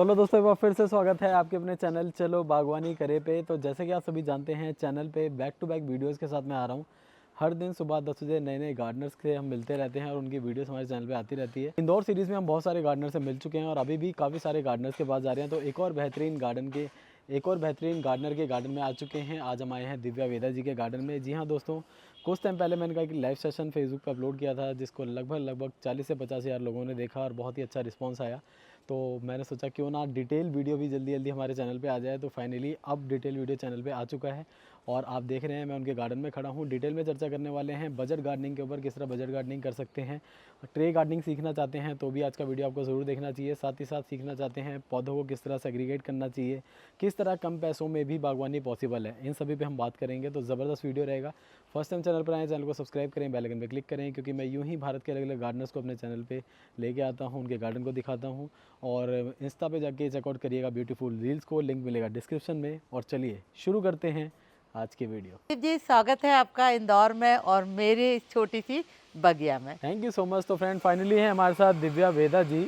Hello दोस्तों, एक बार फिर से स्वागत है आपके अपने चैनल चलो बागवानी करे पे। तो जैसे कि आप सभी जानते हैं, चैनल पे बैक टू बैक वीडियोस के साथ मैं आ रहा हूँ। हर दिन सुबह 10 बजे नए नए गार्डनर्स से हम मिलते रहते हैं और उनकी वीडियोस हमारे चैनल पे आती रहती है। इंदौर सीरीज़ में हम बहुत सारे गार्डनर से मिल चुके हैं और अभी भी काफ़ी सारे गार्डनर्स के पास जा रहे हैं। तो एक और बेहतरीन गार्डनर के गार्डन में आ चुके हैं। आज हम आए हैं दिव्या वेदा जी के गार्डन में। जी हाँ दोस्तों, कुछ टाइम पहले मैंने एक लाइव सेशन फेसबुक पर अपलोड किया था, जिसको लगभग 40 से 50 हज़ार लोगों ने देखा और बहुत ही अच्छा रिस्पॉन्स आया। तो मैंने सोचा क्यों ना डिटेल वीडियो भी जल्दी जल्दी हमारे चैनल पे आ जाए। तो फाइनली अब डिटेल वीडियो चैनल पे आ चुका है और आप देख रहे हैं मैं उनके गार्डन में खड़ा हूँ। डिटेल में चर्चा करने वाले हैं बजट गार्डनिंग के ऊपर, किस तरह बजट गार्डनिंग कर सकते हैं। ट्रे गार्डनिंग सीखना चाहते हैं तो भी आज का वीडियो आपको ज़रूर देखना चाहिए। साथ ही साथ सीखना चाहते हैं पौधों को किस तरह सेग्रीगेट करना चाहिए, किस तरह कम पैसों में भी बागवानी पॉसिबल है, इन सभी पे हम बात करेंगे। तो ज़बरदस्त वीडियो रहेगा। फर्स्ट टाइम चैनल पर आए, चैनल को सब्सक्राइब करें, बेल आइकन पे क्लिक करें, क्योंकि मैं यूं ही भारत के अलग अलग गार्डनर्स को अपने चैनल पे लेके आता हूं, उनके गार्डन को दिखाता हूं। और इंस्टा पे जाके चेकआउट करिएगा ब्यूटीफुल रील्स को, लिंक मिलेगा डिस्क्रिप्शन में। और चलिए शुरू करते हैं आज की वीडियो। जी, स्वागत है आपका इंदौर में और मेरी इस छोटी सी बगिया में। Thank you so much. तो फ्रेंड फाइनली है हमारे साथ दिव्या वेदा जी,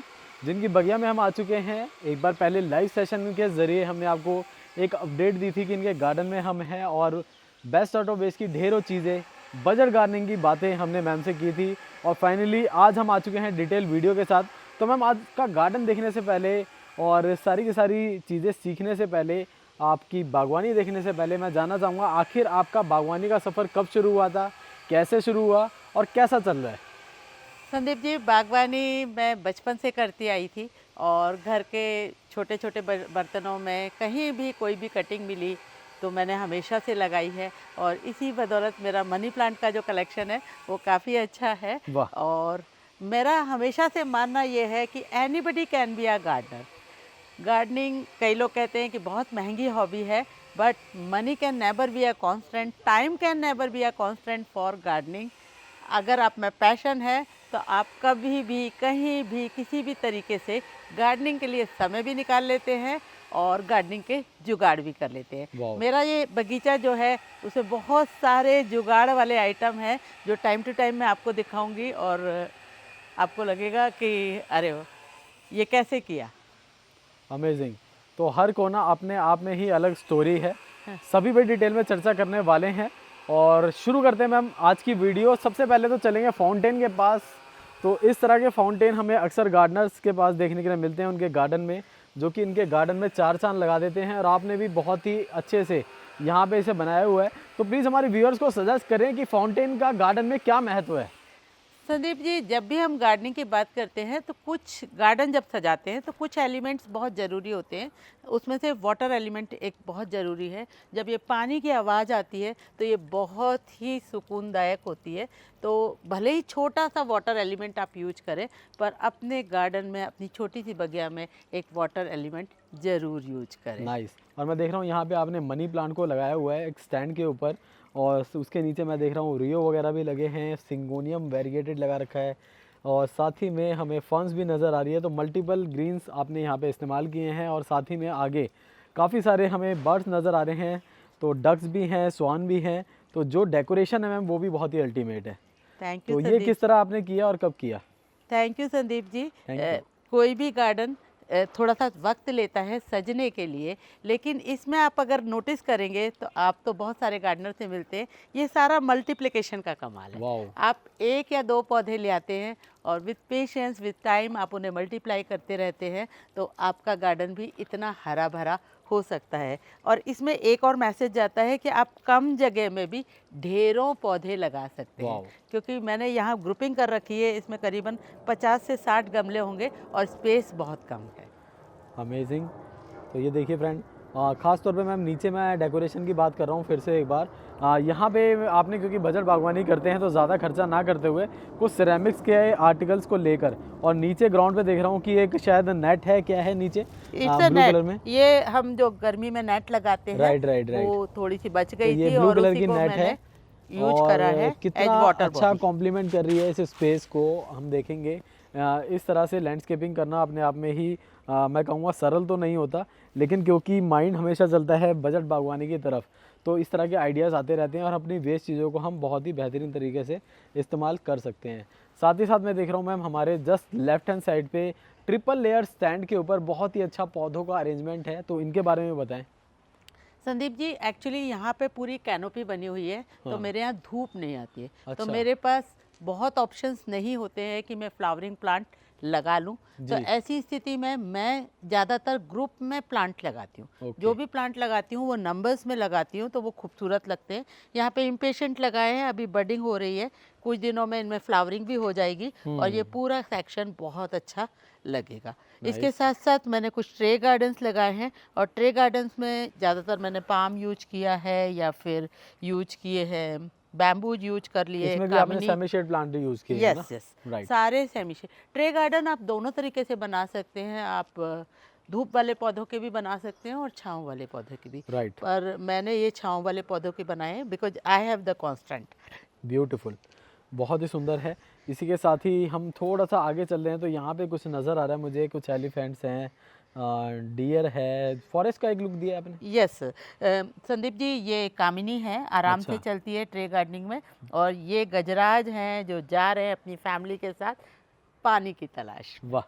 जिनकी बगिया में हम आ चुके हैं। एक बार पहले लाइव सेशन के ज़रिए हमने आपको एक अपडेट दी थी कि इनके गार्डन में हम हैं और बेस्ट आउट ऑफ वेस्ट की ढेरों चीज़ें, बजट गार्डनिंग की बातें हमने मैम से की थी। और फाइनली आज हम आ चुके हैं डिटेल वीडियो के साथ। तो मैम, आज का गार्डन देखने से पहले और सारी की सारी चीज़ें सीखने से पहले, आपकी बागवानी देखने से पहले, मैं जानना चाहूँगा आखिर आपका बागवानी का सफ़र कब शुरू हुआ था, कैसे शुरू हुआ और कैसा चल रहा है। संदीप जी, बागवानी मैं बचपन से करती आई थी और घर के छोटे छोटे बर्तनों में कहीं भी कोई भी कटिंग मिली तो मैंने हमेशा से लगाई है। और इसी बदौलत मेरा मनी प्लांट का जो कलेक्शन है वो काफ़ी अच्छा है। वाह। और मेरा हमेशा से मानना ये है कि anybody can be a gardener. Gardening, कई लोग कहते हैं कि बहुत महंगी हॉबी है, but money can never be a constant, time can never be a constant for gardening. अगर आप में पैशन है तो आप कभी भी कहीं भी किसी भी तरीके से गार्डनिंग के लिए समय भी निकाल लेते हैं और गार्डनिंग के जुगाड़ भी कर लेते हैं। मेरा ये बगीचा जो है उसमें बहुत सारे जुगाड़ वाले आइटम हैं जो टाइम टू टाइम मैं आपको दिखाऊंगी और आपको लगेगा कि अरे ये कैसे किया। अमेजिंग। तो हर कोना अपने आप में ही अलग स्टोरी है, सभी पे डिटेल में चर्चा करने वाले हैं। और शुरू करते हैं मैम आज की वीडियो। सबसे पहले तो चलेंगे फाउंटेन के पास। तो इस तरह के फाउंटेन हमें अक्सर गार्डनर्स के पास देखने के लिए मिलते हैं उनके गार्डन में, जो कि इनके गार्डन में चार चांद लगा देते हैं। और आपने भी बहुत ही अच्छे से यहाँ पे इसे बनाया हुआ है। तो प्लीज़ हमारे व्यूअर्स को सजेस्ट करें कि फाउंटेन का गार्डन में क्या महत्व है। संदीप जी, जब भी हम गार्डनिंग की बात करते हैं तो कुछ गार्डन जब सजाते हैं तो कुछ एलिमेंट्स बहुत ज़रूरी होते हैं। उसमें से वाटर एलिमेंट एक बहुत ज़रूरी है। जब ये पानी की आवाज़ आती है तो ये बहुत ही सुकूनदायक होती है। तो भले ही छोटा सा वाटर एलिमेंट आप यूज करें, पर अपने गार्डन में, अपनी छोटी सी बगिया में एक वाटर एलिमेंट ज़रूर यूज करें। नाइस। और मैं देख रहा हूँ यहाँ पे आपने मनी प्लांट को लगाया हुआ है एक स्टैंड के ऊपर, और उसके नीचे मैं देख रहा हूँ रियो वगैरह भी लगे हैं, सिंगोनियम वेरिगेटेड लगा रखा है, और साथ ही में हमें फर्न्स भी नज़र आ रही है। तो मल्टीपल ग्रीन्स आपने यहाँ पे इस्तेमाल किए हैं। और साथ ही में आगे काफ़ी सारे हमें बर्ड्स नज़र आ रहे हैं। तो डक्स भी हैं, स्वान भी हैं। तो जो डेकोरेशन है मैम वो भी बहुत ही अल्टीमेट है। थैंक यू तो ये संदीप। किस तरह आपने किया और कब किया। Thank you Sandeep ji. Thank you. कोई भी गार्डन थोड़ा सा वक्त लेता है सजने के लिए, लेकिन इसमें आप अगर नोटिस करेंगे तो आप तो बहुत सारे गार्डनर से मिलते हैं, ये सारा मल्टीप्लिकेशन का कमाल है। वाओ। आप एक या दो पौधे ले आते हैं और विथ पेशेंस, विथ टाइम आप उन्हें मल्टीप्लाई करते रहते हैं तो आपका गार्डन भी इतना हरा भरा हो सकता है। और इसमें एक और मैसेज जाता है कि आप कम जगह में भी ढेरों पौधे लगा सकते हैं, क्योंकि मैंने यहाँ ग्रुपिंग कर रखी है। इसमें करीबन 50 से 60 गमले होंगे और स्पेस बहुत कम है। अमेजिंग। तो ये देखिए फ्रेंड, ख़ास तौर पे मैम नीचे मैं डेकोरेशन की बात कर रहा हूँ फिर से एक बार। यहाँ पे आपने, क्योंकि बजट बागवानी करते हैं तो ज़्यादा खर्चा ना करते हुए कुछ सिरेमिक्स के आर्टिकल्स को लेकर, और नीचे ग्राउंड पे देख रहा हूँ कि एक शायद नेट है, क्या है नीचे ब्लू कलर में। ये हम जो गर्मी में नेट लगाते हैं, राइट। वो थोड़ी सी बच गई तो ये थी ब्लू और कलर उसी की को नेट मैंने है यूज करा है। कितना अच्छा कॉम्प्लीमेंट कर रही है इस स्पेस को, हम देखेंगे। इस तरह से लैंडस्केपिंग करना अपने आप में ही मैं कहूँगा सरल तो नहीं होता, लेकिन क्योंकि माइंड हमेशा चलता है बजट बागवानी की तरफ, तो इस तरह के आइडियाज़ आते रहते हैं और अपनी वेस्ट चीज़ों को हम बहुत ही बेहतरीन तरीके से इस्तेमाल कर सकते हैं। साथ ही साथ मैं देख रहा हूँ मैम हमारे जस्ट लेफ्ट हैंड साइड पे ट्रिपल लेयर स्टैंड के ऊपर बहुत ही अच्छा पौधों का अरेंजमेंट है, तो इनके बारे में बताएं। संदीप जी, एक्चुअली यहाँ पे पूरी कैनोपी बनी हुई है, तो हाँ। मेरे यहाँ धूप नहीं आती है। तो अच्छा। मेरे पास बहुत ऑप्शंस नहीं होते हैं कि मैं फ्लावरिंग प्लांट लगा लूँ। तो जी। ऐसी स्थिति में मैं ज़्यादातर ग्रुप में प्लांट लगाती हूँ। ओके। जो भी प्लांट लगाती हूँ वो नंबर्स में लगाती हूँ, तो वो खूबसूरत लगते हैं। यहाँ पे इम्पेशेंट लगाए हैं, अभी बडिंग हो रही है, कुछ दिनों में इनमें फ्लावरिंग भी हो जाएगी और ये पूरा सेक्शन बहुत अच्छा लगेगा। इसके नाइस। साथ साथ मैंने कुछ ट्रे गार्डन्स लगाए हैं और ट्रे गार्डन्स में ज़्यादातर मैंने पाम यूज किया है या फिर यूज किए हैं बैम्बूज यूज कर लिए, इसमें भी आपने कामिनी। सेमी शेड प्लांट यूज़ किए हैं ना? Yes yes, right. सारे सेमी शेड। ट्रे गार्डन आप दोनों तरीके से बना सकते हैं। आप धूप वाले पौधों के भी बना सकते हैं और छांव वाले पौधे के भी। राइट। पर मैंने ये छांव वाले पौधों के बनाए हैं because I have the constant. Beautiful, बहुत ही सुंदर है। इसी के साथ ही हम थोड़ा सा आगे चल रहे हैं तो यहाँ पे कुछ नज़र आ रहा है मुझे, कुछ एलिफेंट्स हैं, डियर है, फॉरेस्ट का एक लुक दिया है आपने। यस संदीप जी, ये कामिनी है, आराम से अच्छा। चलती है ट्रे गार्डनिंग में। और ये गजराज हैं जो जा रहे हैं अपनी फैमिली के साथ पानी की तलाश में। वाह।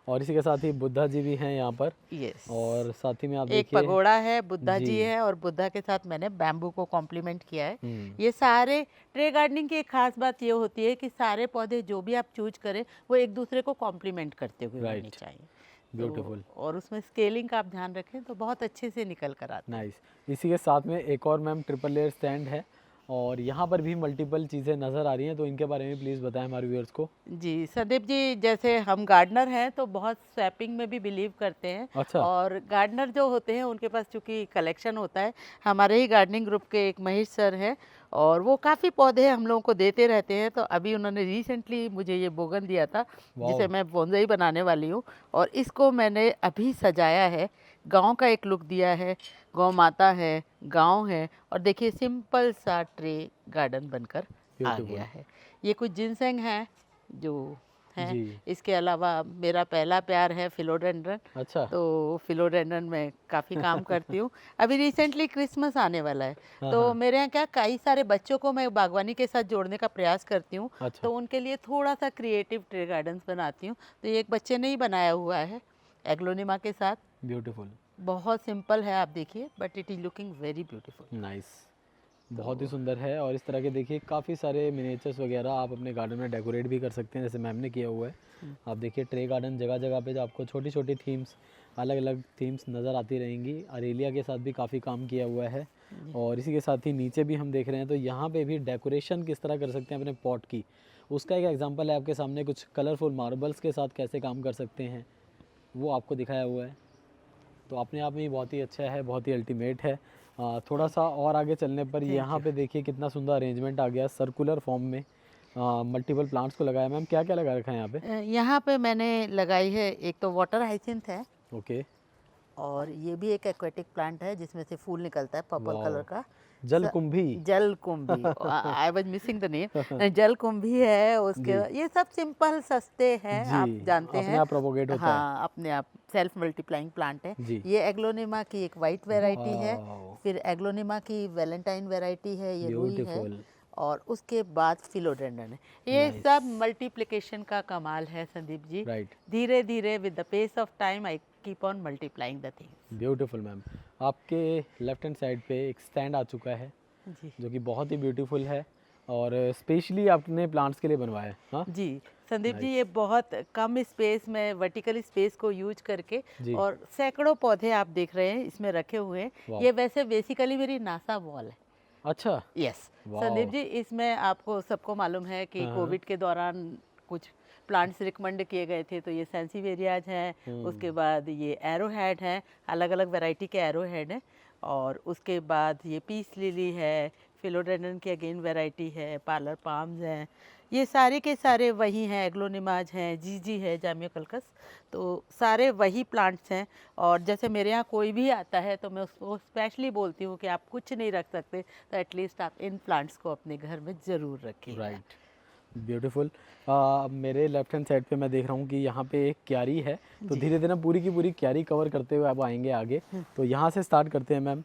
और इसी के साथ ही बुद्धा जी भी हैं यहाँ पर। यस, और साथ ही में आप एक देखिए पगोड़ा है, बुद्धा जी जी। है और बुद्धा के साथ मैंने बैम्बू को कॉम्प्लीमेंट किया है। हम्म। ये सारे ट्रे गार्डनिंग की एक खास बात ये होती है कि सारे पौधे जो भी आप चूज करें वो एक दूसरे को कॉम्प्लीमेंट करते हुए बनने Right. चाहिए। ब्यूटीफुल। तो और उसमें स्केलिंग का आप ध्यान रखें तो बहुत अच्छे से निकल कर आता है। नाइस। इसी के साथ में एक और मैम ट्रिपल लेयर स्टैंड है और यहाँ पर भी मल्टीपल चीज़ें नज़र आ रही हैं, तो इनके बारे में प्लीज़ बताएं हमारे व्यूअर्स को। जी संदीप जी, जैसे हम गार्डनर हैं तो बहुत स्वैपिंग में भी बिलीव करते हैं। अच्छा। और गार्डनर जो होते हैं उनके पास चूँकि कलेक्शन होता है। हमारे ही गार्डनिंग ग्रुप के एक महेश सर हैं और वो काफ़ी पौधे हम लोगों को देते रहते हैं। तो अभी उन्होंने रिसेंटली मुझे ये बोगन दिया था जिसे वाओ। मैं बोनसाई बनाने वाली हूँ और इसको मैंने अभी सजाया है। गांव का एक लुक दिया है, गौ माता है, गांव है और देखिए सिंपल सा ट्रे गार्डन बनकर आ ब्यूटीफुल। गया है। ये कुछ जिनसेंग हैं जो हैं। जी। इसके अलावा मेरा पहला प्यार है फिलोडेंड्रन। अच्छा। तो फिलोडेंड्रन में काफ़ी काम करती हूँ। अभी रिसेंटली क्रिसमस आने वाला है, हाँ तो हाँ। मेरे यहाँ क्या कई सारे बच्चों को मैं बागवानी के साथ जोड़ने का प्रयास करती हूँ। अच्छा। तो उनके लिए थोड़ा सा क्रिएटिव ट्रे गार्डन्स बनाती हूँ। तो ये एक बच्चे ने ही बनाया हुआ है एग्लोनिमा के साथ। ब्यूटीफुल। बहुत सिंपल है, आप देखिए, but it is looking very beautiful. Nice. बहुत ही सुंदर है। और इस तरह के देखिए काफ़ी सारे मिनिएचर्स वगैरह आप अपने गार्डन में डेकोरेट भी कर सकते हैं, जैसे मैम ने किया हुआ है। आप देखिए ट्रे गार्डन जगह जगह पे जो आपको छोटी छोटी थीम्स, अलग अलग थीम्स नज़र आती रहेंगी। अरेलिया के साथ भी काफ़ी काम किया हुआ है। और इसी के साथ ही नीचे भी हम देख रहे हैं तो यहाँ पे भी डेकोरेशन किस तरह कर सकते हैं अपने पॉट की, उसका एक एग्जांपल है आपके सामने। कुछ कलरफुल मार्बल्स के साथ कैसे काम कर सकते हैं वो आपको दिखाया हुआ है। तो अपने आप में ही बहुत ही अच्छा है, बहुत ही अल्टीमेट है। थोड़ा सा और आगे चलने पर यहाँ पे देखिए कितना सुंदर अरेंजमेंट आ गया सर्कुलर फॉर्म में। मल्टीपल प्लांट्स को लगाया। मैम क्या क्या लगा रखा है यहाँ पे? यहाँ पे मैंने लगाई है, एक तो वाटर हाइसिंथ है ओके। और ये भी एक एक्वेटिक प्लांट है जिसमें से फूल निकलता है पर्पल वाओ। कलर का। जलकुंभी। जलकुंभी, I was missing the name. जलकुंभी है उसके। जी। ये सब सिंपल सस्ते हैं, जी, आप जानते अपने हैं। आप प्रोपोगेट होता है। हाँ, अपने आप सेल्फ मल्टीप्लाइंग प्लांट है। जी। ये एग्लोनिमा की एक वाइट वैरायटी है। वाओ। फिर एग्लोनिमा की वैलेंटाइन वैरायटी है, ये रुई है। ब्यूटीफुल। और उसके बाद फिलोडेंड्रन है। ये Nice. सब मल्टीप्लिकेशन का कमाल है संदीप जी। राइट। धीरे धीरे with the pace of time I keep on multiplying the things. Beautiful ma'am. आपके लेफ्ट हैंड साइड पे एक स्टैंड आ चुका है जी जो कि बहुत ही ब्यूटीफुल है और स्पेशली आपने प्लांट्स के लिए बनवाया है। हाँ जी संदीप जी, Nice. ये बहुत कम स्पेस में वर्टिकल स्पेस को यूज करके जी। और सैकड़ों पौधे आप देख रहे हैं इसमें रखे हुए हैं। Wow. ये वैसे बेसिकली मेरी नासा वॉल है। अच्छा। Yes Wow. संदीप जी, इसमें आपको सबको मालूम है कि हाँ। कोविड के दौरान कुछ प्लांट्स रिकमेंड किए गए थे। तो ये सेंसिवेरियाज हैं, उसके बाद ये एरो हेड हैं, अलग अलग वैरायटी के एरो हेड हैं। और उसके बाद ये पीस लिली है, फिलोडेंड्रन की अगेन वैरायटी है, पार्लर पाम्स हैं। ये सारे के सारे वही हैं, एग्लोनिमाज हैं, जीजी है, जामियोकल्कस। तो सारे वही प्लांट्स हैं। और जैसे मेरे यहाँ कोई भी आता है तो मैं उसको स्पेशली बोलती हूँ कि आप कुछ नहीं रख सकते तो एटलीस्ट आप इन प्लांट्स को अपने घर में ज़रूर रखिए। राइट। ब्यूटीफुल। मेरे लेफ्ट हैंड साइड पे मैं देख रहा हूँ कि यहाँ पे एक क्यारी है, तो धीरे धीरे पूरी की पूरी क्यारी कवर करते हुए आप आएंगे आगे। तो यहाँ से स्टार्ट करते हैं मैम।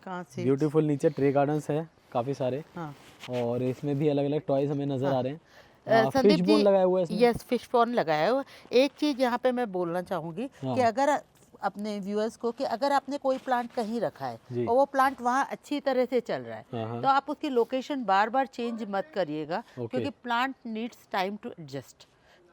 कहाँ से? ब्यूटीफुल नीचे ट्री गार्डन्स है काफ़ी सारे, हाँ और इसमें भी अलग अलग टॉयज हमें नज़र आ रहे हैं। फिश संदीप बोन जी, लगाया हुआ है इसमें। यस फिश पॉन्ड लगाया हुआ। एक चीज़ यहाँ पे मैं बोलना चाहूँगी कि हाँ अगर अपने व्यूअर्स को कि अगर आपने कोई प्लांट कहीं रखा है जी। और वो प्लांट वहाँ अच्छी तरह से चल रहा है, हाँ हाँ तो आप उसकी लोकेशन बार बार चेंज मत करिएगा, ओके क्योंकि plant needs time to adjust.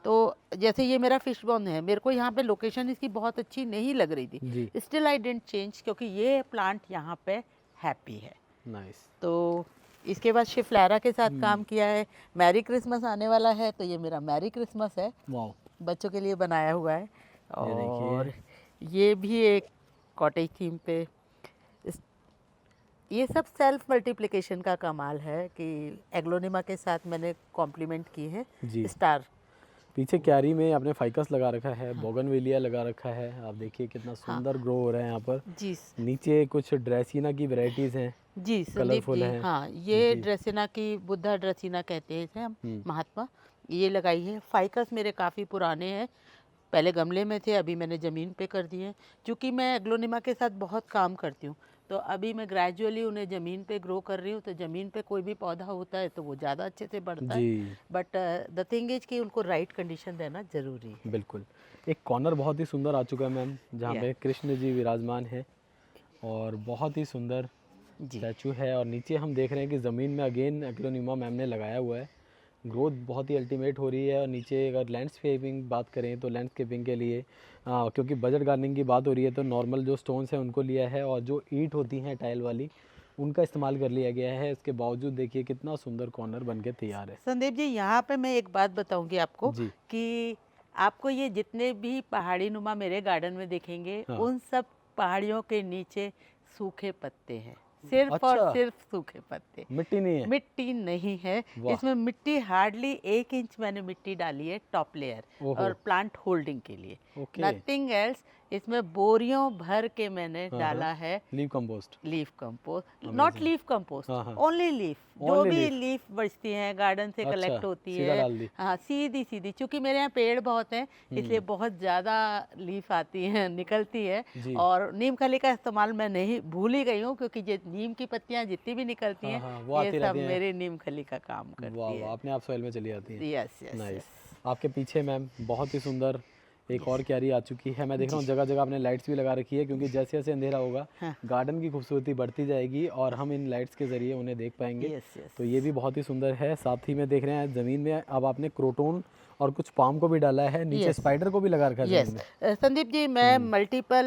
तो जैसे ये मेरा फिश बॉन है, मेरे को यहाँ पे लोकेशन इसकी बहुत अच्छी नहीं लग रही थी, जी। स्टिल आई डिडंट चेंज, क्योंकि ये प्लांट यहाँ पे हैप्पी है। नाइस। तो इसके बाद शिफ्लैरा के साथ काम किया है। मैरी क्रिसमस आने वाला है, तो ये मेरा मैरी क्रिसमस है, वाओ, बच्चों के लिए बनाया हुआ है। ये देखिए। और ये भी एक कॉटेज थीम पे ये सब सेल्फ मल्टीप्लिकेशन का कमाल है कि एग्लोनिमा के साथ मैंने कॉम्प्लीमेंट की है जी। स्टार। पीछे क्यारी में आपने फाइकस लगा रखा है, बोगनवेलिया लगा रखा है, आप देखिए कितना सुंदर ग्रो हो रहा है यहाँ पर। जी नीचे कुछ ड्रेसिना की वैरायटीज़ हैं, जी संदीप कलरफुल जी, हैं। हाँ ये जी। ड्रेसिना की, बुद्धा ड्रेसिना कहते हैं इसे हम, हम्म, महात्मा, ये लगाई है। फाइकस मेरे काफ़ी पुराने हैं, पहले गमले में थे, अभी मैंने ज़मीन पे कर दिए हैं। क्योंकि मैं एग्लोनिमा के साथ बहुत काम करती हूँ, तो अभी मैं ग्रेजुअली उन्हें ज़मीन पे ग्रो कर रही हूँ। तो ज़मीन पे कोई भी पौधा होता है तो वो ज़्यादा अच्छे से बढ़ता है, जी बट द थिंग इज कि उनको राइट कंडीशन देना ज़रूरी है। बिल्कुल। एक कॉर्नर बहुत ही सुंदर आ चुका है मैम, जहाँ Yeah. पे कृष्ण जी विराजमान है और बहुत ही सुंदर जी स्टैचू है। और नीचे हम देख रहे हैं कि ज़मीन में अगेन एग्लोनिमा मैम ने लगाया हुआ है। ग्रोथ बहुत ही अल्टीमेट हो रही है। और नीचे अगर लैंडस्केपिंग बात करें तो लैंडस्केपिंग के लिए क्योंकि बजट गार्डनिंग की बात हो रही है, तो नॉर्मल जो स्टोन्स हैं उनको लिया है, और जो ईंट होती हैं टाइल वाली उनका इस्तेमाल कर लिया गया है। इसके बावजूद देखिए कितना सुंदर कॉर्नर बन के तैयार है। संदीप जी, यहाँ पे मैं एक बात बताऊंगी आपको जी। कि आपको ये जितने भी पहाड़ी नुमा मेरे गार्डन में दिखेंगे, हाँ। उन सब पहाड़ियों के नीचे सूखे पत्ते हैं, सिर्फ और अच्छा, सिर्फ सूखे पत्ते, मिट्टी नहीं है। मिट्टी नहीं है। वाह। इसमें मिट्टी हार्डली 1 इंच मैंने मिट्टी डाली है टॉप लेयर ओहो। और प्लांट होल्डिंग के लिए, ओके। Nothing else. इसमें बोरियों भर के मैंने हाँ, डाला हाँ। है leave compost. Leaf compost, not Amazing. Leaf compost, हाँ, हाँ। Only leaf. जो Only भी leaf. लीफ बचती हैं गार्डन से अच्छा, कलेक्ट होती सीधा है, डाल दी। हाँ सीधी सीधी, क्योंकि मेरे यहाँ पेड़ बहुत हैं इसलिए बहुत ज़्यादा लीफ आती हैं, निकलती है। जी। और नीम खली का इस्तेमाल मैं नहीं भूल ही गई हूँ, क्योंकि ये नीम की पत्तियाँ जितनी भी निकलती हाँ, हैं, हाँ, वो ये आती सब रहती हैं। मेरी नीम खली का काम वाह करती वाह, है। अपने आप सॉइल में चली जाती है। Yes yes nice. यस। आपके पीछे मैम बहुत ही सुंदर एक और क्यारी आ चुकी है। मैं देख रहा हूँ जगह जगह आपने लाइट्स भी लगा रखी है, क्योंकि जैसे जैसे अंधेरा होगा हाँ। गार्डन की खूबसूरती बढ़ती जाएगी और हम इन लाइट्स के ज़रिए उन्हें देख पाएंगे। Yes yes. तो ये भी बहुत ही सुंदर है। साथ ही में देख रहे हैं ज़मीन में अब आपने क्रोटोन और कुछ पाम को भी डाला है, नीचे Yes. स्पाइडर को भी लगा रखा है यस ज़मीन में। संदीप जी, मैं मल्टीपल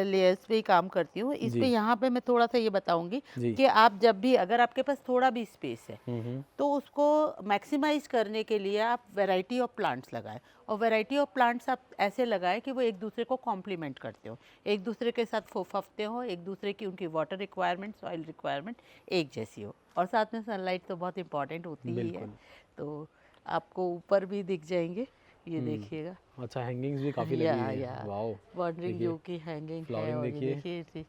लेयर्स पे ही काम करती हूँ। इस पे जी। यहाँ पे मैं थोड़ा सा ये बताऊंगी जी। कि आप जब भी, अगर आपके पास थोड़ा भी स्पेस है, हम्म, तो उसको मैक्सिमाइज करने के लिए आप वैरायटी ऑफ प्लांट्स लगाएं। और वैरायटी ऑफ प्लांट्स आप ऐसे लगाएं कि वो एक दूसरे को कॉम्प्लीमेंट करते हो, एक दूसरे के साथ फूफते हो, एक दूसरे की उनकी वाटर रिक्वायरमेंट, सॉइल रिक्वायरमेंट एक जैसी हो। और साथ में सनलाइट तो बहुत इंपॉर्टेंट होती ही है। बिल्कुल। तो आपको ऊपर भी दिख जाएंगे, ये देखिएगा। अच्छा, हैंगिंग्स भी काफ़ी लगी हुई है। वाओ, वांडरिंग देखिए, व्यू की हैंगिंग है, फ्लावरिंग और ये देखिए। देखिए इतनी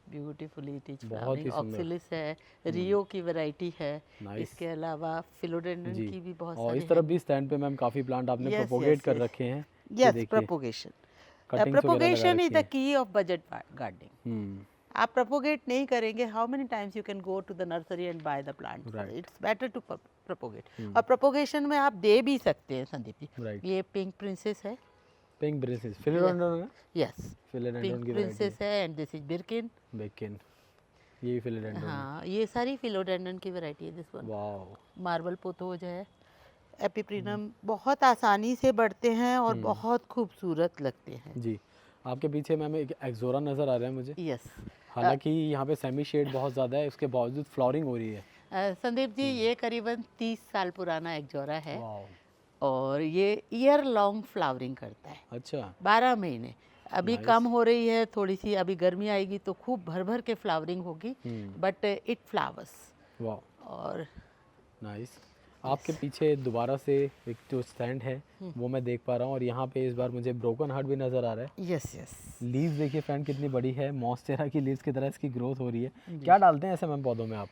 ब्यूटीफुली इट इज बहुत फ्लावरिंग। ही सुंदर। ऑक्सिलिस है, रियो की वैरायटी है। नाइस। इसके अलावा फिलोडेंड्रन जी। की भी बहुत और सारी इस तरफ भी स्टैंड पे मैम काफ़ी प्लांट आपने Yes, प्रोपोगेट yes, कर yes. रखे हैं। ये यस, देखिए, प्रोपोगेशन। कटिंग्स वगैरह लगा प्रोपोगेशन इज रखी द हैं। की ऑफ बजट गार्डनिंग। हम्म, आप प्रोपोगेट नहीं करेंगे, how many times you can go to the nursery and buy the plant. Right. It's better to propagate. और प्रोपोगेशन में आप दे भी सकते हैं संदीप जी। राइट। ये पिंक प्रिंसेस है। पिंक ब्रिंसेस, फिलोडेंड्रन है। यस, फिलोडेंड्रन पिंक की वैरायटी प्रिंसेस है, and this is birkin. Birkin, ये भी फिलोडेंड्रन है। हाँ, ये सारी फिलोडेंड्रन की वैरायटी है। This one wow. Marble pothos है, एपिप्रिनम, बहुत आसानी से बढ़ते हैं और बहुत खूबसूरत लगते हैं। जी। आपके पीछे मैम एक एक्सोरा नज़र आ रहा है मुझे। यस हालांकि यहाँ पे सेमी शेड बहुत ज़्यादा है, उसके बावजूद फ्लावरिंग हो रही है। संदीप जी, ये करीबन 30 साल पुराना एक्जोरा है, वाओ। और ये ईयर लॉन्ग फ्लावरिंग करता है, अच्छा। 12 महीने। अभी Nice. कम हो रही है थोड़ी सी, अभी गर्मी आएगी तो खूब भर भर के फ्लावरिंग होगी, बट इट फ्लावर्स। वाओ, और नाइस। आपके पीछे दोबारा से एक जो स्टैंड है वो मैं देख पा रहा हूँ, और यहाँ पे इस बार मुझे ब्रोकन हार्ट भी नज़र आ रहा है। यस यस लीव्स देखिए फ्रेंड कितनी बड़ी है, मॉन्स्टेरा की लीव्स की तरह इसकी ग्रोथ हो रही है। क्या डालते हैं ऐसे मैम पौधों में आप?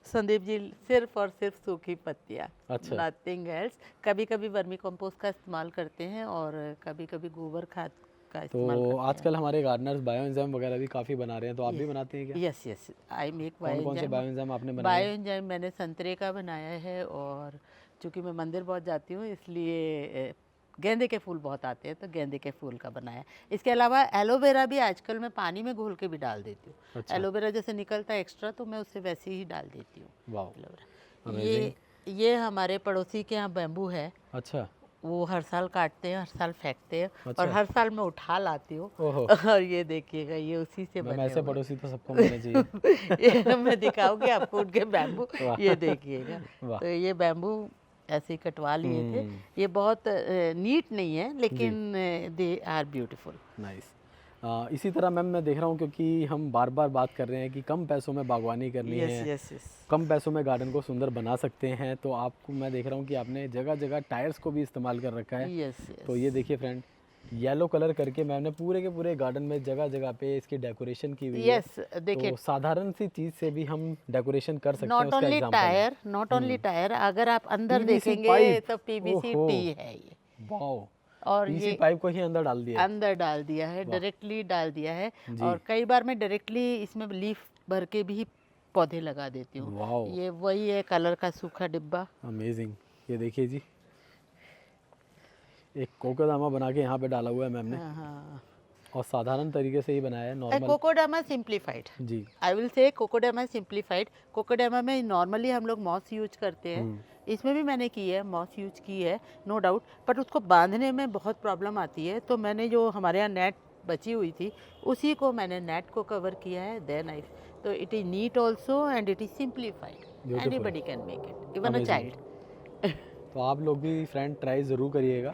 संदीप जी, सिर्फ और सिर्फ सूखी पत्तियाँ, अच्छा। Nothing else. कभी कभी वर्मी कंपोस्ट का इस्तेमाल करते हैं, और कभी कभी गोबर खाद का इस्तेमाल तो करते आजकल हमारे गार्डनर्स बायो एंजाइम वगैरह भी काफ़ी बना रहे हैं, तो आप भी बनाते हैं क्या? हैं। यस यस, आई मेक कौन कौन से बायो बायो एंजाइम आपने बनाए हैं? एंजाइम मैंने संतरे का बनाया है, और चूँकि मैं मंदिर बहुत जाती हूँ इसलिए गेंदे के फूल बहुत आते हैं, तो गेंदे के फूल का बनाया। इसके अलावा एलोवेरा भी आजकल मैं पानी में घोल के भी डाल देती हूँ। अच्छा। एलोवेरा जैसे निकलता है एक्स्ट्रा, तो मैं उससे वैसे ही डाल देती हूँ वाह, एलोवेरा। अमेजिंग। ये हमारे पड़ोसी के यहाँ बैम्बू है, अच्छा। वो हर साल काटते हैं, हर साल फेंकते हैं, और अच्छा। हर साल मैं उठा लाती हूँ। ओहो, और ये देखिएगा, ये उसी से मैम बने ऐसे हुए पड़ोसी तो सबको मिलने चाहिए। ये मैं दिखाऊंगी आपको उनके बैम्बू, वाह। ये देखिएगा। वाह। तो ये बैम्बू ऐसे ही कटवा लिए थे। हम्म, ये बहुत नीट नहीं है, जी, लेकिन दे आर ब्यूटीफुल। नाइस। इसी तरह मैम मैं देख रहा हूँ, क्योंकि हम बार बार बात कर रहे हैं कि कम पैसों में बागवानी करनी यस है, यस यस। कम पैसों में गार्डन को सुंदर बना सकते हैं, तो आपको मैं देख रहा हूँ कि आपने जगह जगह टायर्स को भी इस्तेमाल कर रखा है। यस तो यस ये देखिए फ्रेंड, येलो कलर करके मैंने पूरे के पूरे गार्डन में जगह जगह पे इसकी डेकोरेशन की हुई है। यस, देखिए, तो साधारण सी चीज़ से भी हम डेकोरेशन कर सकते हैं, नॉट उसका ओनली एग्जाम्पल है। टायर, नॉट ओनली टायर, अगर आप अंदर पीवीसी देखेंगे पाइप, तो पीवीसी ओहो, टी है ये। वाओ, और पीवीसी ये पाइप को ही अंदर डाल दिया है। अंदर डाल दिया है, वाह, डायरेक्टली डाल दिया है। जी, और कई बार मैं डायरेक्टली इसमें लीफ भर के भी पौधे लगा देती हूँ। वाओ, ये वही है कलर का सूखा डिब्बा। अमेजिंग। ये देखिए जी, एक कोकोदामा बना के यहाँ पे डाला हुआ है मैम ने, हाँ हाँ, और साधारण तरीके से ही बनाया है, नॉर्मल। कोकोडामा सिंप्लीफाइड, जी। I will say kokedama simplified. Kokedama में नॉर्मली हम लोग मॉस यूज करते हैं, इसमें भी मैंने की है, मॉस यूज की है, नो डाउट, बट उसको बांधने में बहुत प्रॉब्लम आती है। तो मैंने जो हमारे यहाँ नेट बची हुई थी, उसी को मैंने नेट को कवर किया है, देन आई, तो it is neat also and it is simplified, beautiful, anybody can make it, even a amazing. Child. तो आप लोग भी फ्रेंड ट्राई ज़रूर करिएगा।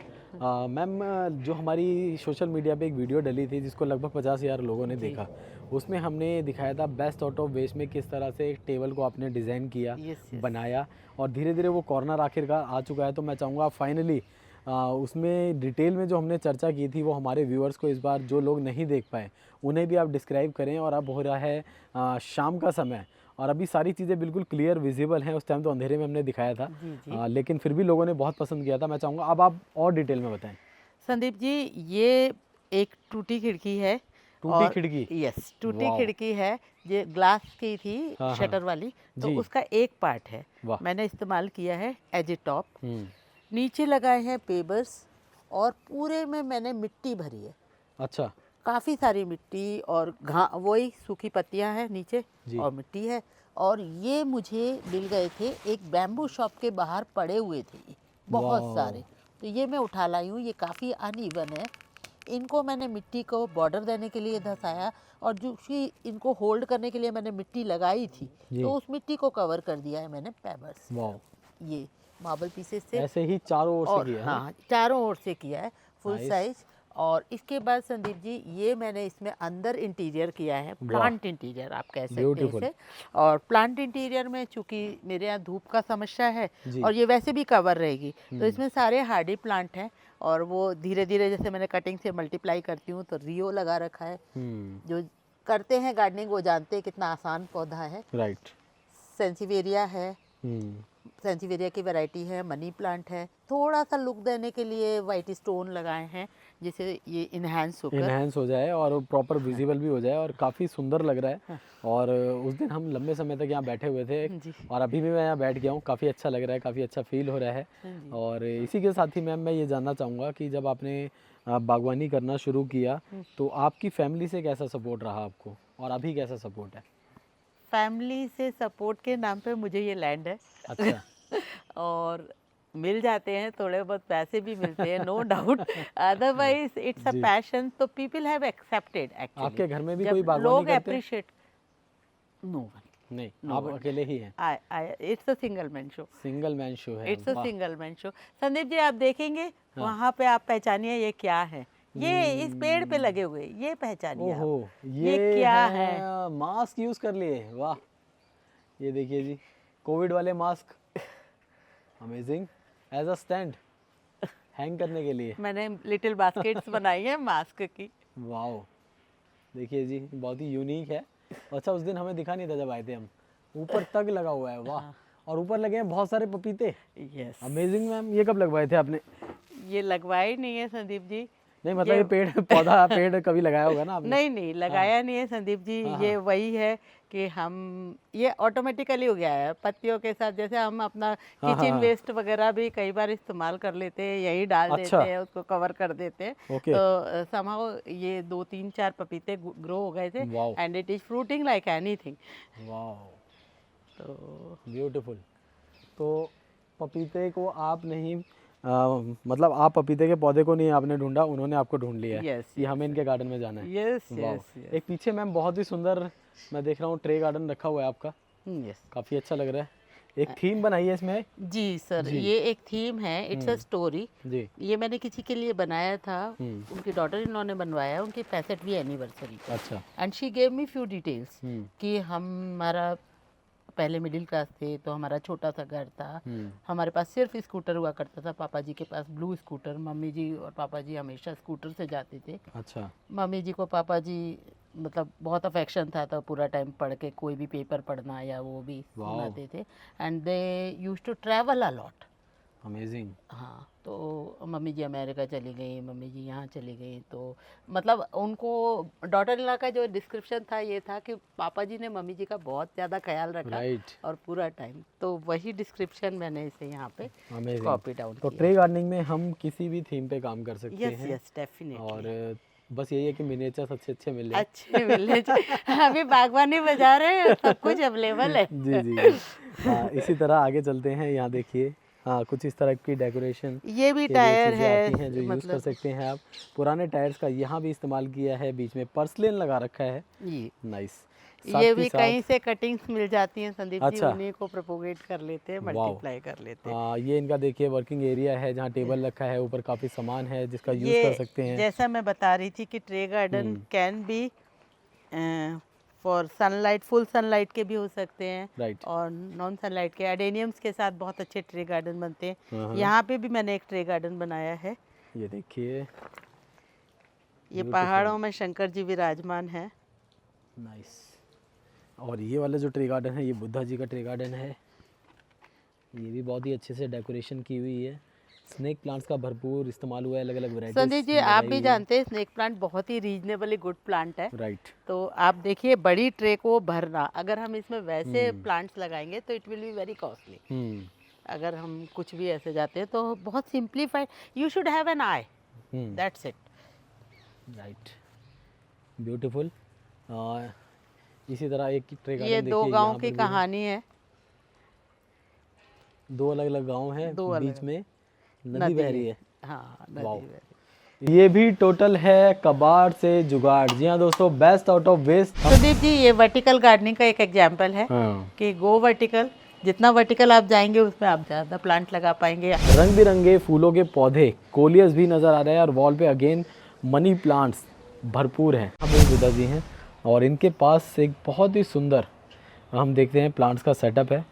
मैम, जो हमारी सोशल मीडिया पे एक वीडियो डली थी जिसको लगभग 50,000 लोगों ने जी। देखा, उसमें हमने दिखाया था बेस्ट आउट ऑफ वेस्ट में किस तरह से एक टेबल को आपने डिज़ाइन किया, यस यस, बनाया, और धीरे धीरे वो कॉर्नर आखिरकार आ चुका है। तो मैं चाहूँगा फाइनली उसमें डिटेल में जो हमने चर्चा की थी वो हमारे व्यूअर्स को, इस बार जो लोग नहीं देख पाए उन्हें भी आप डिस्क्राइब करें। और अब हो रहा है शाम का समय, और अभी सारी चीज़ें बिल्कुल क्लियर विजिबल हैं, उस टाइम तो अंधेरे में हमने दिखाया था, जी जी। लेकिन फिर भी लोगों ने बहुत पसंद किया था। मैं चाहूँगा अब आप और डिटेल में बताएं। संदीप जी, ये एक टूटी खिड़की है, टूटी और खिड़की, यस, टूटी वाओ, खिड़की है, ये ग्लास की थी, हाँ हाँ, शटर वाली, तो जी, उसका एक पार्ट है, वाह, मैंने इस्तेमाल किया है एज ए टॉप। हम्म, नीचे लगाए हैं पेपर्स, और पूरे में मैंने मिट्टी भरी है, अच्छा, काफ़ी सारी मिट्टी, और वही सूखी पत्तियां हैं नीचे, जी, और मिट्टी है। और ये मुझे मिल गए थे, एक बैम्बू शॉप के बाहर पड़े हुए थे ये, बहुत वाओ, सारे, तो ये मैं उठा लाई हूँ। ये काफ़ी अनइवन है, इनको मैंने मिट्टी को बॉर्डर देने के लिए धंसाया, और जो कि इनको होल्ड करने के लिए मैंने मिट्टी लगाई थी, जी, तो उस मिट्टी को कवर कर दिया है मैंने पेपर्स, वाओ, ये मार्बल पीसेस से। ऐसे ही चारों ओर से और किया है ना? हाँ, चारों ओर से किया है, फुल नाइस, साइज। और इसके बाद संदीप जी, ये मैंने इसमें अंदर इंटीरियर किया है, वाह, प्लांट इंटीरियर आप कह सकते हैं ब्यूटीफुल, इसे। और प्लांट इंटीरियर में चूंकि मेरे यहाँ धूप का समस्या है, जी, और ये वैसे भी कवर रहेगी, तो इसमें सारे हार्डी प्लांट हैं, और वो धीरे धीरे जैसे मैंने कटिंग से मल्टीप्लाई करती हूँ, तो रियो लगा रखा है। जो करते हैं गार्डनिंग वो जानते हैं कितना आसान पौधा है। राइट, सेंसिवेरिया है, हम्म, सेंसिवेरिया की वैरायटी है, मनी प्लांट है, थोड़ा सा लुक देने के लिए वाइट स्टोन लगाए हैं, जिससे ये इन्हांस होकर, इन्हेंस हो जाए और प्रॉपर विजिबल भी हो जाए, और काफ़ी सुंदर लग रहा है। हाँ। और उस दिन हम लंबे समय तक यहाँ बैठे हुए थे, जी, और अभी भी मैं यहाँ बैठ गया हूँ, काफ़ी अच्छा लग रहा है, काफ़ी अच्छा फील हो रहा है। जी। और इसी के साथ ही मैम मैं ये जानना चाहूँगा कि जब आपने बागवानी करना शुरू किया, तो आपकी फैमिली से कैसा सपोर्ट रहा आपको, और अभी कैसा सपोर्ट है? फैमिली से सपोर्ट के नाम पे मुझे ये लैंड है। अच्छा, और मिल जाते हैं, थोड़े बहुत पैसे भी मिलते हैं, no doubt, otherwise it's a जी, पैशन, तो पीपल हैव एक्सेप्टेड एक्चुअली। आपके घर में भी जब कोई बागवानी लोग करते हैं? अप्रिशिएट, नो वन, नहीं, No आप one. अकेले ही हैं, it's a single man show, single man show है, इट्स अ वाह, single man show. Sandeep ji, आप देखेंगे वहाँ पे, आप पहचानिए ये क्या है, ये इस पेड़ पे लगे हुए, ये पहचानिए आप, ओहो, ये क्या है? मास्क यूज़ कर लिए, वाह, ये देखिए जी, कोविड वाले mask, amazing, as a stand hang करने के लिए, मैंने लिटिल बास्केट्स बनाई है मास्क की। वाओ, देखिए जी, बहुत ही यूनिक है। अच्छा, उस दिन हमें दिखा नहीं था जब आए थे हम, ऊपर तक लगा हुआ है, वाह, और ऊपर लगे हैं बहुत सारे पपीते, यस, अमेजिंग। मैम, ये कब लगवाए थे आपने? ये लगवाई नहीं है संदीप जी, नहीं मतलब ये पेड़ पौधा पेड़ कभी लगाया होगा ना आपने? नहीं नहीं लगाया नहीं है संदीप जी। ये वही है कि हम ये ऑटोमेटिकली हो गया है पत्तियों के साथ। जैसे हम अपना किचन वेस्ट वगैरह भी कई बार इस्तेमाल कर लेते हैं, यही डाल देते हैं, उसको कवर कर देते हैं। तो समहाउ ये 2-3-4 पपीते ग्रो हो गए थे and it is fruiting like anything. Wow, तो ब्यूटीफुल। तो पपीते को आप नहीं मतलब आप पपीते के पौधे को नहीं आपने ढूंढा, उन्होंने आपको ढूंढ लिया है Yes, कि हमें इनके गार्डन में जाना है। Yes wow. यस एक पीछे मैम बहुत ही सुंदर मैं देख रहा हूँ ट्रे गार्डन रखा हुआ है आपका, यस काफ़ी अच्छा लग रहा है। एक थीम बनाई है इसमें जी सर। ये एक थीम है, इट्स अ स्टोरी। जी। ये मैंने किसी के लिए बनाया था, उनकी डॉटर इन लॉ ने बनवाया, उनकी 65वीं एनिवर्सरी। अच्छा। And she gave me few details कि हमारा पहले मिडिल क्लास थे, तो हमारा छोटा सा घर था, हमारे पास सिर्फ स्कूटर हुआ करता था, पापा जी के पास ब्लू स्कूटर। मम्मी जी और पापा जी हमेशा स्कूटर से जाते थे। अच्छा। मम्मी जी को पापा जी मतलब बहुत अफेक्शन था, तो पूरा टाइम पढ़ के कोई भी पेपर पढ़ना या वो भी सुनाते थे। And they used to travel a lot. Amazing. हाँ, तो मम्मी जी अमेरिका चली गई, मम्मी जी यहाँ चली गई। तो मतलब उनको डॉटर इन लॉ का जो डिस्क्रिप्शन था ये था कि पापा जी ने मम्मी जी का बहुत ज़्यादा ख्याल रखा और पूरा टाइम। तो वही डिस्क्रिप्शन मैंने इसे यहाँ पे कॉपी डाउन तो ट्रे गार्डनिंग में हम किसी भी थीम पे काम कर सकते हैं। Yes definitely. और बस यही है कि मिनिएचर्स अच्छे मिल जाए। अच्छे मिलने अभी बागवानी बजा रहे हैं, सब कुछ अवेलेबल है। जी जी। हाँ, इसी तरह आगे चलते हैं। यहाँ देखिए, हाँ कुछ इस तरह की डेकोरेशन ये भी टायर है आती हैं जो यूज़ कर सकते हैं आप। पुराने टायर्स का यहाँ भी इस्तेमाल किया है, बीच में पर्सलिन लगा रखा है। नाइस। ये भी कहीं से कटिंग्स मिल जाती हैं संदीप जी, उन्हीं को प्रोपोगेट कर लेते हैं, मल्टीप्लाई कर लेते हैं। ये इनका देखिए वर्किंग एरिया है जहाँ टेबल रखा है, ऊपर काफ़ी सामान है जिसका यूज़ कर सकते हैं। जैसा मैं बता रही थी कि tray garden can be for sunlight, full sunlight के भी हो सकते हैं और नॉन सनलाइट के। एडेनियम्स के साथ बहुत अच्छे ट्रे गार्डन बनते हैं। यहाँ पे भी मैंने एक ट्रे गार्डन बनाया है। ये देखिए, ये पहाड़ों में शंकर जी विराजमान है। नाइस। और ये वाला जो ट्री गार्डन है ये बुद्धा जी का ट्री गार्डन है। ये भी बहुत ही अच्छे से डेकोरेशन की हुई है। स्नेक प्लांट्स का भरपूर इस्तेमाल हुआ है, अलग अलग वैरायटीज। संदीप जी आप भी जानते हैं स्नेक प्लांट बहुत ही रीजनेबली गुड प्लांट है। राइट। तो आप देखिए बड़ी ट्रे को भरना, अगर हम इसमें वैसे प्लांट्स लगाएंगे तो it will be very costly. अगर हम कुछ भी ऐसे जाते हैं तो बहुत simplified, you should have an I, that's it. Right, beautiful. इसी तरह एक ट्रे गार्डन ये 2 गांव की कहानी है। 2 अलग अलग गांव हैं, बीच में नदी बह रही है। हाँ, नदी बह रही है। ये भी टोटल है कबाड़ से जुगाड़। जी हाँ दोस्तों, best out of waste. Sudeep ji ये वर्टिकल गार्डनिंग का एक एग्जांपल है कि गो वर्टिकल। जितना वर्टिकल आप जाएंगे उसमें आप ज़्यादा प्लांट लगा पाएंगे। रंग बिरंगे फूलों के पौधे, कोलियस भी नज़र आ रहे हैं और वॉल पे अगेन मनी प्लांट्स भरपूर हैं। अब बुद्धा जी हैं और इनके पास एक बहुत ही सुंदर हम देखते हैं प्लांट्स का सेटअप है।